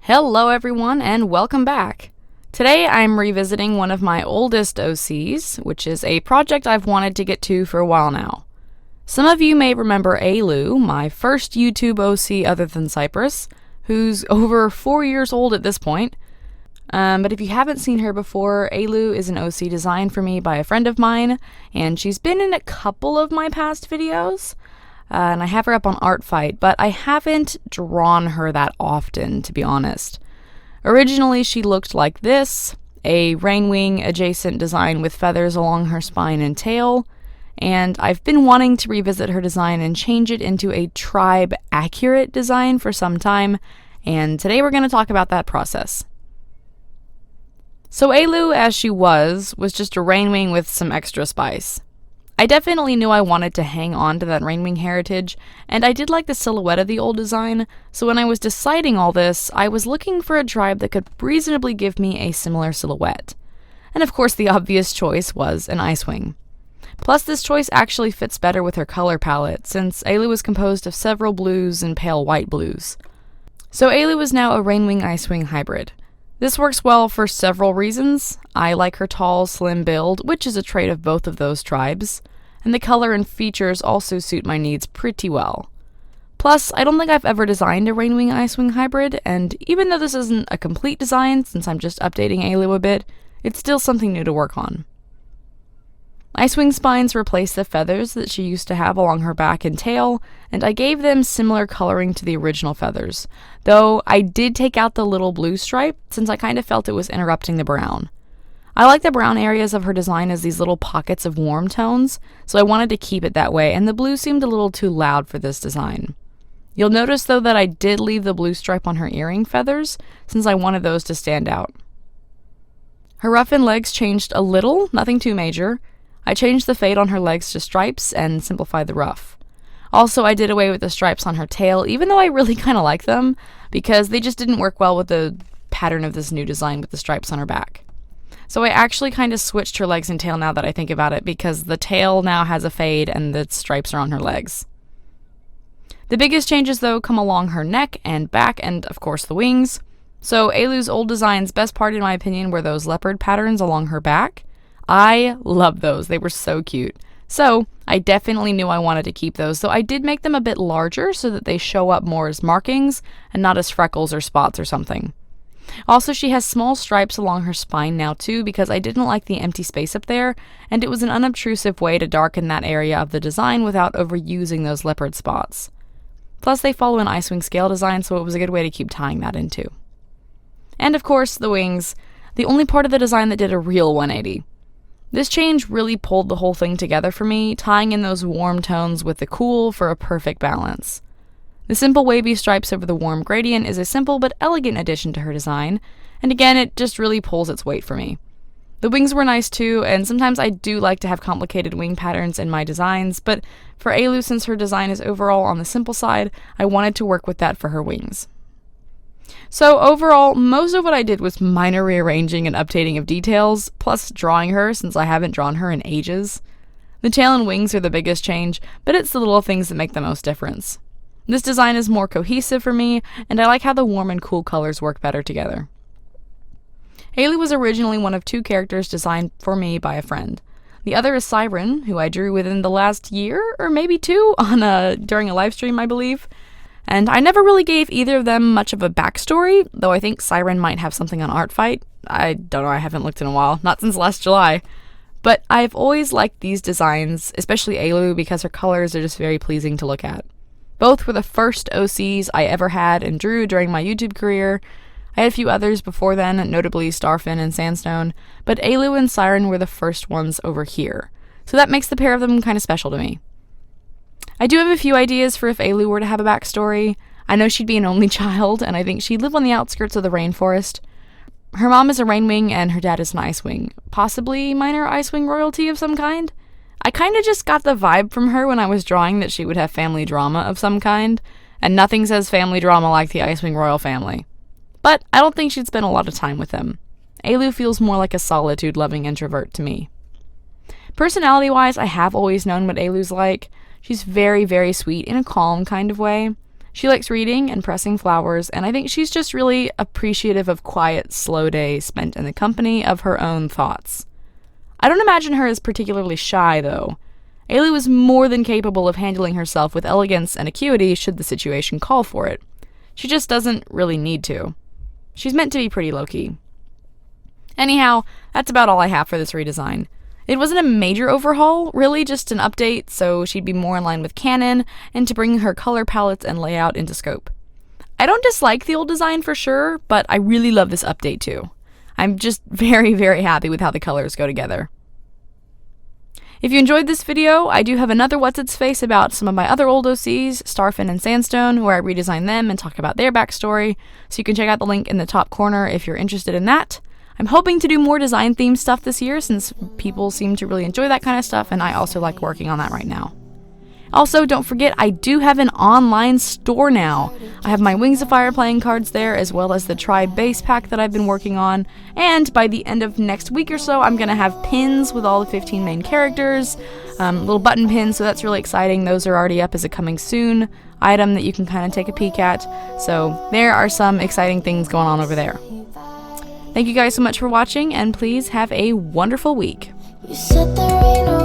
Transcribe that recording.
Hello everyone and welcome back. Today I'm revisiting one of my oldest OCs, which is a project I've wanted to get to for a while now. Some of you may remember Alu, my first YouTube OC other than Cyprus, who's over 4 years old at this point. But if you haven't seen her before, Alu is an OC designed for me by a friend of mine, and she's been in a couple of my past videos. And I have her up on Artfight, but I haven't drawn her that often, to be honest. Originally, she looked like this, a rainwing adjacent design with feathers along her spine and tail, and I've been wanting to revisit her design and change it into a tribe-accurate design for some time, and today we're going to talk about that process. So Alu, as she was just a rainwing with some extra spice. I definitely knew I wanted to hang on to that rainwing heritage, and I did like the silhouette of the old design, so when I was deciding all this, I was looking for a tribe that could reasonably give me a similar silhouette. And of course the obvious choice was an Icewing. Plus this choice actually fits better with her color palette, since Alu was composed of several blues and pale white blues. So Alu is now a rainwing Icewing hybrid. This works well for several reasons. I like her tall, slim build, which is a trait of both of those tribes, and the color and features also suit my needs pretty well. Plus, I don't think I've ever designed a rainwing Icewing hybrid, and even though this isn't a complete design since I'm just updating Alu a bit, it's still something new to work on. Icewing spines replace the feathers that she used to have along her back and tail, and I gave them similar coloring to the original feathers, though I did take out the little blue stripe since I kind of felt it was interrupting the brown. I like the brown areas of her design as these little pockets of warm tones, so I wanted to keep it that way, and the blue seemed a little too loud for this design. You'll notice though that I did leave the blue stripe on her earring feathers, since I wanted those to stand out. Her ruff and legs changed a little, nothing too major. I changed the fade on her legs to stripes and simplified the ruff. Also, I did away with the stripes on her tail, even though I really kind of like them, because they just didn't work well with the pattern of this new design with the stripes on her back. So I actually kind of switched her legs and tail now that I think about it, because the tail now has a fade and the stripes are on her legs. The biggest changes, though, come along her neck and back and, of course, the wings. So Alu's old design's best part, in my opinion, were those leopard patterns along her back. I love those. They were so cute. So I definitely knew I wanted to keep those, though I did make them a bit larger so that they show up more as markings and not as freckles or spots or something. Also, she has small stripes along her spine now too, because I didn't like the empty space up there, and it was an unobtrusive way to darken that area of the design without overusing those leopard spots. Plus, they follow an Icewing scale design, so it was a good way to keep tying that in too. And of course, the wings, the only part of the design that did a real 180. This change really pulled the whole thing together for me, tying in those warm tones with the cool for a perfect balance. The simple wavy stripes over the warm gradient is a simple but elegant addition to her design, and again, it just really pulls its weight for me. The wings were nice too, and sometimes I do like to have complicated wing patterns in my designs, but for Alu, since her design is overall on the simple side, I wanted to work with that for her wings. So overall, most of what I did was minor rearranging and updating of details, plus drawing her since I haven't drawn her in ages. The tail and wings are the biggest change, but it's the little things that make the most difference. This design is more cohesive for me, and I like how the warm and cool colors work better together. Alu was originally one of two characters designed for me by a friend. The other is Siren, who I drew within the last year, or maybe two, during a live stream, I believe. And I never really gave either of them much of a backstory, though I think Siren might have something on Artfight. I don't know, I haven't looked in a while, not since last July. But I've always liked these designs, especially Alu, because her colors are just very pleasing to look at. Both were the first OCs I ever had and drew during my YouTube career. I had a few others before then, notably Starfin and Sandstone, but Alu and Siren were the first ones over here. So that makes the pair of them kind of special to me. I do have a few ideas for if Alu were to have a backstory. I know she'd be an only child, and I think she'd live on the outskirts of the rainforest. Her mom is a rainwing, and her dad is an Icewing. Possibly minor Icewing royalty of some kind? I kind of just got the vibe from her when I was drawing that she would have family drama of some kind, and nothing says family drama like the Icewing royal family. But I don't think she'd spend a lot of time with them. Alu feels more like a solitude-loving introvert to me. Personality-wise, I have always known what Alu's like. She's very, very sweet in a calm kind of way. She likes reading and pressing flowers, and I think she's just really appreciative of quiet, slow days spent in the company of her own thoughts. I don't imagine her as particularly shy, though. Ailey was more than capable of handling herself with elegance and acuity should the situation call for it. She just doesn't really need to. She's meant to be pretty low-key. Anyhow, that's about all I have for this redesign. It wasn't a major overhaul, really just an update, so she'd be more in line with canon, and to bring her color palettes and layout into scope. I don't dislike the old design for sure, but I really love this update too. I'm just very, very happy with how the colors go together. If you enjoyed this video, I do have another WHATSIFACE about some of my other old OCs, Starfin and Sandstone, where I redesign them and talk about their backstory, so you can check out the link in the top corner if you're interested in that. I'm hoping to do more design-themed stuff this year since people seem to really enjoy that kind of stuff, and I also like working on that right now. Also, don't forget, I do have an online store now. I have my Wings of Fire playing cards there, as well as the Tribe base pack that I've been working on, and by the end of next week or so, I'm going to have pins with all the 15 main characters, little button pins, so that's really exciting. Those are already up as a coming soon item that you can kind of take a peek at, so there are some exciting things going on over there. Thank you guys so much for watching, and please have a wonderful week. You said there ain't no